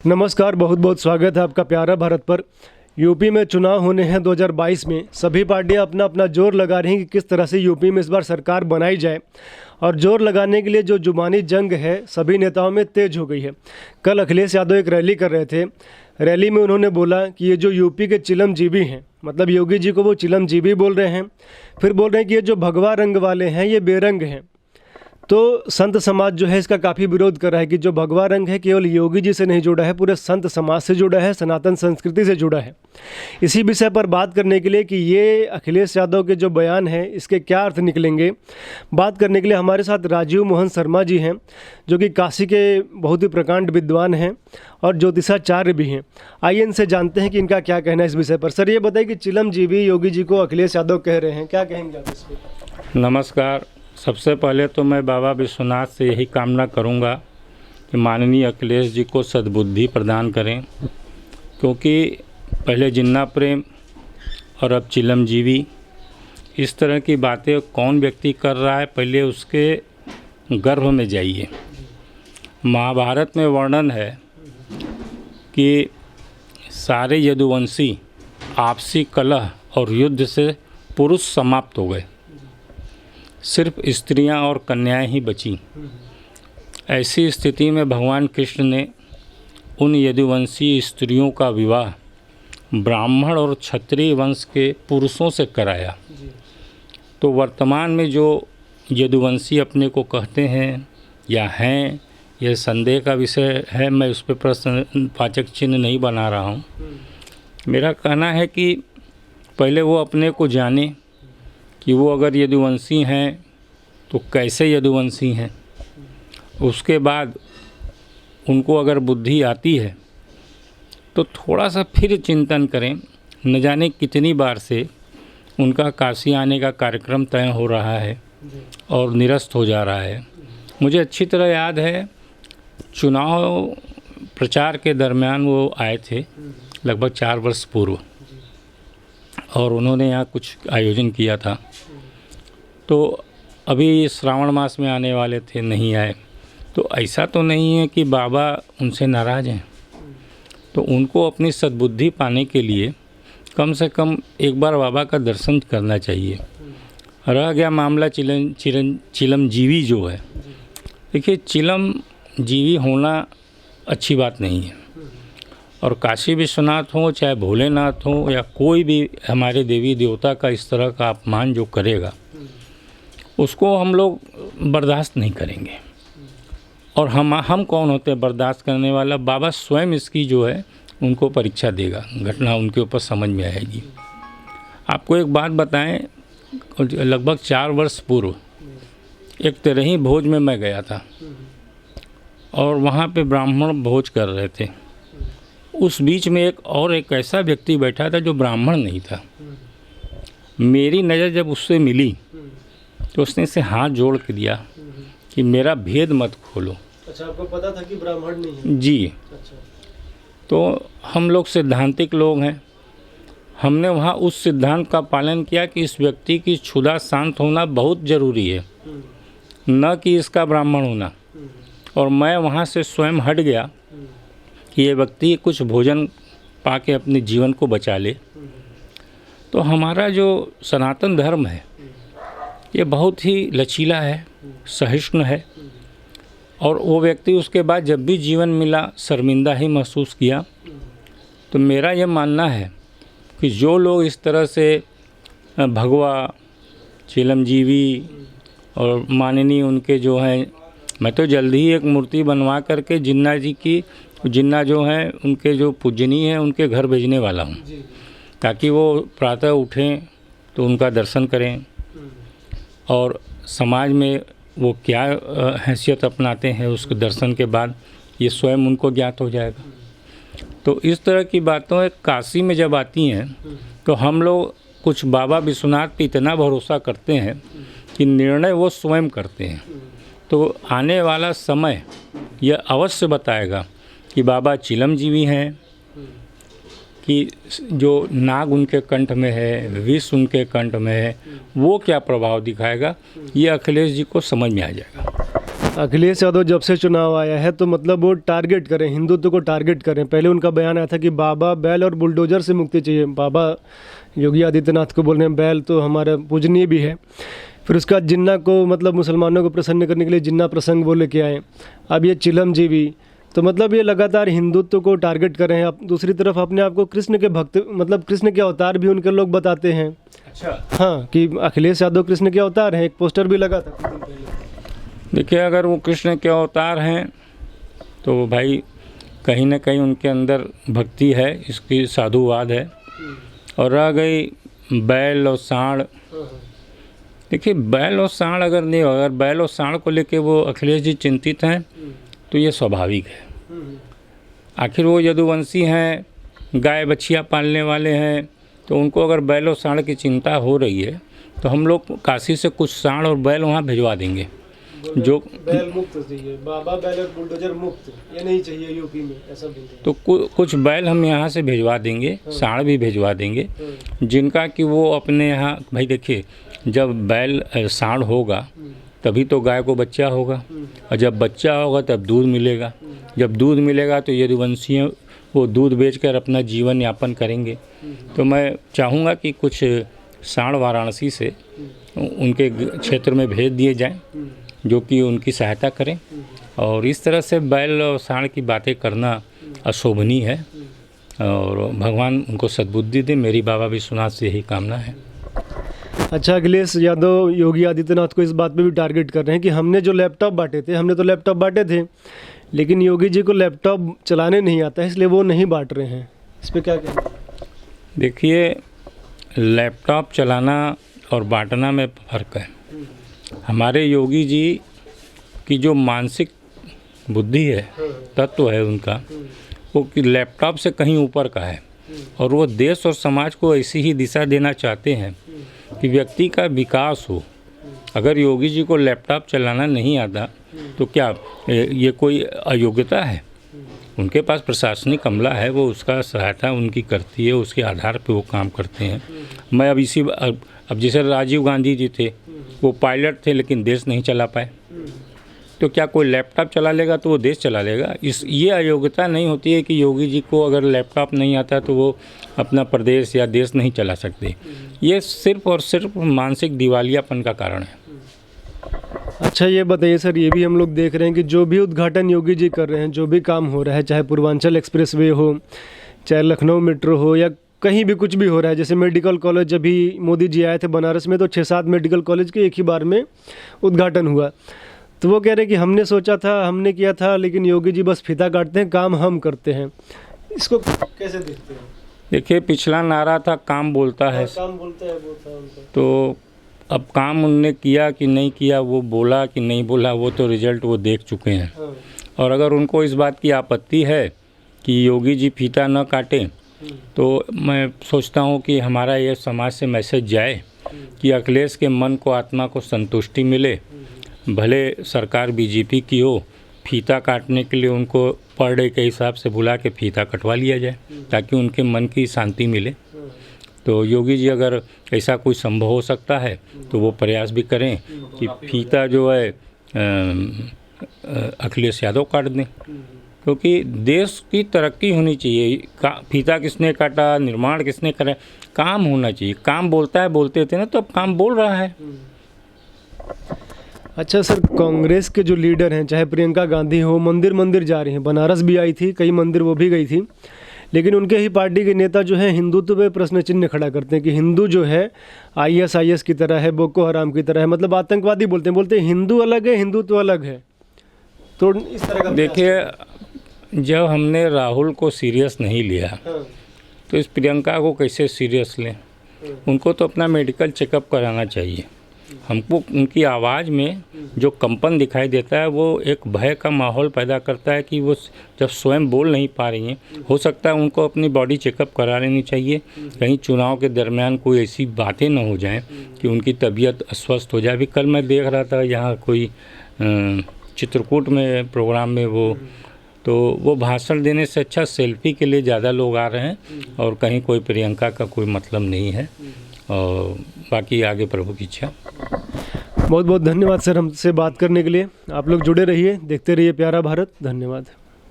नमस्कार, बहुत बहुत स्वागत है आपका प्यारा भारत पर। यूपी में चुनाव होने हैं 2022 में। सभी पार्टियां अपना अपना जोर लगा रही हैं कि किस तरह से यूपी में इस बार सरकार बनाई जाए, और जोर लगाने के लिए जो जुबानी जंग है सभी नेताओं में तेज हो गई है। कल अखिलेश यादव एक रैली कर रहे थे। रैली में उन्होंने बोला कि ये जो यूपी के चिलमजीवी हैं, मतलब योगी जी को वो चिलमजीवी बोल रहे हैं। फिर बोल रहे हैं कि ये जो भगवा रंग वाले हैं ये बेरंग हैं। तो संत समाज जो है इसका काफ़ी विरोध कर रहा है कि जो भगवा रंग है केवल योगी जी से नहीं जुड़ा है, पूरे संत समाज से जुड़ा है, सनातन संस्कृति से जुड़ा है। इसी विषय पर बात करने के लिए कि ये अखिलेश यादव के जो बयान हैं इसके क्या अर्थ निकलेंगे, बात करने के लिए हमारे साथ राजीव मोहन शर्मा जी हैं, जो कि काशी के बहुत ही प्रकांड विद्वान हैं और ज्योतिषाचार्य भी हैं। आइए इनसे जानते हैं कि इनका क्या कहना है इस विषय पर। सर, ये बताइए कि चिलमजीवी योगी जी को अखिलेश यादव कह रहे हैं, क्या कहेंगे आप इस पर? नमस्कार। सबसे पहले तो मैं बाबा विश्वनाथ से यही कामना करूंगा कि माननीय अखिलेश जी को सद्बुद्धि प्रदान करें, क्योंकि पहले जिन्ना प्रेम और अब चिलमजीवी, इस तरह की बातें कौन व्यक्ति कर रहा है, पहले उसके गर्भ में जाइए। महाभारत में वर्णन है कि सारे यदुवंशी आपसी कलह और युद्ध से पुरुष समाप्त हो गए, सिर्फ स्त्रियां और कन्याएं ही बची। ऐसी स्थिति में भगवान कृष्ण ने उन यदुवंशी स्त्रियों का विवाह ब्राह्मण और क्षत्रिय वंश के पुरुषों से कराया। तो वर्तमान में जो यदुवंशी अपने को कहते हैं या हैं, यह संदेह का विषय है। मैं उस पर प्रश्नवाचक चिन्ह नहीं बना रहा हूँ। मेरा कहना है कि पहले वो अपने को जाने कि वो अगर यदुवंशी हैं तो कैसे यदुवंशी हैं। उसके बाद उनको अगर बुद्धि आती है तो थोड़ा सा फिर चिंतन करें। न जाने कितनी बार से उनका काशी आने का कार्यक्रम तय हो रहा है और निरस्त हो जा रहा है। मुझे अच्छी तरह याद है, चुनाव प्रचार के दरमियान वो आए थे लगभग 4 वर्ष पूर्व, और उन्होंने यहाँ कुछ आयोजन किया था। तो अभी श्रावण मास में आने वाले थे, नहीं आए। तो ऐसा तो नहीं है कि बाबा उनसे नाराज़ हैं। तो उनको अपनी सद्बुद्धि पाने के लिए कम से कम एक बार बाबा का दर्शन करना चाहिए। रह गया मामला चिलमजीवी जो है, देखिए चिलमजीवी होना अच्छी बात नहीं है। और काशी विश्वनाथ हो चाहे भोलेनाथ हो या कोई भी हमारे देवी देवता का इस तरह का अपमान जो करेगा उसको हम लोग बर्दाश्त नहीं करेंगे। और हम कौन होते हैं बर्दाश्त करने वाला? बाबा स्वयं इसकी जो है उनको परीक्षा देगा, घटना उनके ऊपर समझ में आएगी। आपको एक बात बताएं, लगभग 4 वर्ष पूर्व एक तिरही भोज में मैं गया था और वहाँ पे ब्राह्मण भोज कर रहे थे। उस बीच में एक ऐसा व्यक्ति बैठा था जो ब्राह्मण नहीं था। मेरी नज़र जब उससे मिली तो उसने से हाथ जोड़ के दिया कि मेरा भेद मत खोलो। अच्छा, आपको पता था कि ब्राह्मण नहीं है? जी। अच्छा। तो हम लोग सिद्धांतिक लोग हैं। हमने वहाँ उस सिद्धांत का पालन किया कि इस व्यक्ति की क्षुधा शांत होना बहुत ज़रूरी है, न कि इसका ब्राह्मण होना। और मैं वहाँ से स्वयं हट गया कि ये व्यक्ति कुछ भोजन पाके अपने जीवन को बचा ले। तो हमारा जो सनातन धर्म है ये बहुत ही लचीला है, सहिष्णु है। और वो व्यक्ति उसके बाद जब भी जीवन मिला शर्मिंदा ही महसूस किया। तो मेरा ये मानना है कि जो लोग इस तरह से भगवा, चिलमजीवी और माननीय उनके जो हैं, मैं तो जल्दी ही एक मूर्ति बनवा करके जिन्ना जो हैं उनके जो पूजनीय हैं उनके घर भेजने वाला हूँ, ताकि वो प्रातः उठें तो उनका दर्शन करें और समाज में वो क्या हैसियत अपनाते हैं उसके दर्शन के बाद ये स्वयं उनको ज्ञात हो जाएगा। तो इस तरह की बातें काशी में जब आती हैं तो हम लोग कुछ बाबा विश्वनाथ पे इतना भरोसा करते हैं कि निर्णय वो स्वयं करते हैं। तो आने वाला समय यह अवश्य बताएगा कि बाबा चिलमजीवी हैं, कि जो नाग उनके कंठ में है, विष उनके कंठ में है, वो क्या प्रभाव दिखाएगा, ये अखिलेश जी को समझ में आ जाएगा। अखिलेश यादव जब से चुनाव आया है तो मतलब वो टारगेट करें, हिंदुत्व को टारगेट करें। पहले उनका बयान आया था कि बाबा बैल और बुलडोजर से मुक्ति चाहिए। बाबा योगी आदित्यनाथ को बोल रहे हैं बैल तो हमारा पूजनीय भी है। फिर उसके बाद जिन्ना को मतलब मुसलमानों को प्रसन्न करने के लिए जिन्ना प्रसंग वो लेके आए। अब ये चिलम जी भी, तो मतलब ये लगातार हिंदुत्व को टारगेट कर रहे हैं। अब दूसरी तरफ अपने आप को कृष्ण के भक्त, मतलब कृष्ण के अवतार भी उनके लोग बताते हैं। अच्छा, हाँ, कि अखिलेश यादव कृष्ण के अवतार हैं। एक पोस्टर भी लगा था कुछ दिन पहले। देखिए, अगर वो कृष्ण के अवतार हैं तो भाई कहीं ना कहीं उनके अंदर भक्ति है, इसकी साधुवाद है। और रह गई बैल और सांड, देखिए बैल और सांड अगर नहीं हो, अगर बैल और सांड को लेके वो अखिलेश जी चिंतित हैं तो ये स्वाभाविक है। आखिर वो यदुवंशी हैं, गाय बछिया पालने वाले हैं, तो उनको अगर बैल और सांड की चिंता हो रही है तो हम लोग काशी से कुछ सांड और बैल वहाँ भिजवा देंगे। जो बैल मुक्त चाहिए, बाबा बैल और बुलडोजर मुक्त, ये नहीं चाहिए यूपी में, ऐसा बोलते हैं। तो कुछ बैल हम यहाँ से भिजवा देंगे, सांड भी भिजवा देंगे, जिनका कि वो अपने यहाँ, भाई देखिए जब बैल सांड होगा तभी तो गाय को बच्चा होगा, और जब बच्चा होगा तब दूध मिलेगा। जब दूध मिलेगा तो यदुवंशी वो दूध बेचकर अपना जीवन यापन करेंगे। तो मैं चाहूँगा कि कुछ सांड वाराणसी से उनके क्षेत्र में भेज दिए जाएं, जो कि उनकी सहायता करें। और इस तरह से बैल और सांड की बातें करना अशोभनीय है, और भगवान उनको सद्बुद्धि दे। मेरी बाबा विश्वनाथ से यही कामना है। अच्छा, अखिलेश यादव योगी आदित्यनाथ को इस बात पे भी टारगेट कर रहे हैं कि हमने जो लैपटॉप बांटे थे, हमने तो लैपटॉप बांटे थे, लेकिन योगी जी को लैपटॉप चलाने नहीं आता है, इसलिए वो नहीं बांट रहे हैं। इस पर क्या कहना है? देखिए, लैपटॉप चलाना और बांटना में फ़र्क है। हमारे योगी जी की जो मानसिक बुद्धि है, तत्व है उनका, वो कि लैपटॉप से कहीं ऊपर का है, और वो देश और समाज को ऐसी ही दिशा देना चाहते हैं कि व्यक्ति का विकास हो। अगर योगी जी को लैपटॉप चलाना नहीं आता तो क्या ये कोई अयोग्यता है? उनके पास प्रशासनिक अमला है, वो उसका सहायता उनकी करती है, उसके आधार पे वो काम करते हैं। मैं अब जैसे राजीव गांधी जी थे, वो पायलट थे लेकिन देश नहीं चला पाए, तो क्या कोई लैपटॉप चला लेगा तो वो देश चला लेगा? ये अयोग्यता नहीं होती है कि योगी जी को अगर लैपटॉप नहीं आता तो वो अपना प्रदेश या देश नहीं चला सकते। ये सिर्फ और सिर्फ मानसिक दिवालियापन का कारण है। अच्छा, ये बताइए सर, ये भी हम लोग देख रहे हैं कि जो भी उद्घाटन योगी जी कर रहे हैं, जो भी काम हो रहा है, चाहे पूर्वांचल एक्सप्रेसवे हो, चाहे लखनऊ मेट्रो हो, या कहीं भी कुछ भी हो रहा है, जैसे मेडिकल कॉलेज, जब भी मोदी जी आए थे बनारस में तो 6-7 मेडिकल कॉलेज के एक ही बार में उद्घाटन हुआ। तो वो कह रहे हैं कि हमने सोचा था, हमने किया था, लेकिन योगी जी बस फीता काटते हैं, काम हम करते हैं। इसको कैसे देखते हैं? देखिए, पिछला नारा था काम बोलता है, काम बोलता है, वो था उनका। तो अब काम उनने किया कि नहीं किया, वो बोला कि नहीं बोला, वो तो रिजल्ट वो देख चुके हैं। और अगर उनको इस बात की आपत्ति है कि योगी जी फीता न काटें, तो मैं सोचता हूँ कि हमारा ये समाज से मैसेज जाए कि अखिलेश के मन को, आत्मा को संतुष्टि मिले। भले सरकार बीजेपी की हो, फीता काटने के लिए उनको पर डे के हिसाब से बुला के फीता कटवा लिया जाए, ताकि उनके मन की शांति मिले। तो योगी जी अगर ऐसा कोई संभव हो सकता है तो वो प्रयास भी करें कि फीता जो है अखिलेश यादव काट दें, क्योंकि देश की तरक्की होनी चाहिए। फीता किसने काटा, निर्माण किसने करा, काम होना चाहिए। काम बोलता है, बोलते थे ना, तो अब काम बोल रहा है। अच्छा सर, कांग्रेस के जो लीडर हैं, चाहे प्रियंका गांधी हो, मंदिर जा रही हैं। बनारस भी आई थी, कई मंदिर वो भी गई थी, लेकिन उनके ही पार्टी के नेता जो है हिंदुत्व पे प्रश्न चिन्ह खड़ा करते हैं कि हिंदू जो है ISIS की तरह है, बोको हराम की तरह है, मतलब आतंकवादी बोलते हैं हिंदू अलग है, हिंदुत्व अलग है। तो इस तरह का देखिए, जब हमने राहुल को सीरियस नहीं लिया तो इस प्रियंका को कैसे सीरियस लें? उनको तो अपना मेडिकल चेकअप कराना चाहिए। हमको उनकी आवाज़ में जो कंपन दिखाई देता है वो एक भय का माहौल पैदा करता है कि वो जब स्वयं बोल नहीं पा रही हैं। हो सकता है उनको अपनी बॉडी चेकअप करा लेनी चाहिए, कहीं चुनाव के दरमियान कोई ऐसी बातें न हो जाएं कि उनकी तबीयत अस्वस्थ हो जाए। अभी कल मैं देख रहा था यहाँ कोई चित्रकूट में प्रोग्राम में वो भाषण देने से अच्छा सेल्फी के लिए ज़्यादा लोग आ रहे हैं, और कहीं कोई प्रियंका का कोई मतलब नहीं है। और बाकी आगे प्रभु की इच्छा। बहुत बहुत धन्यवाद सर हमसे बात करने के लिए। आप लोग जुड़े रहिए, देखते रहिए प्यारा भारत। धन्यवाद।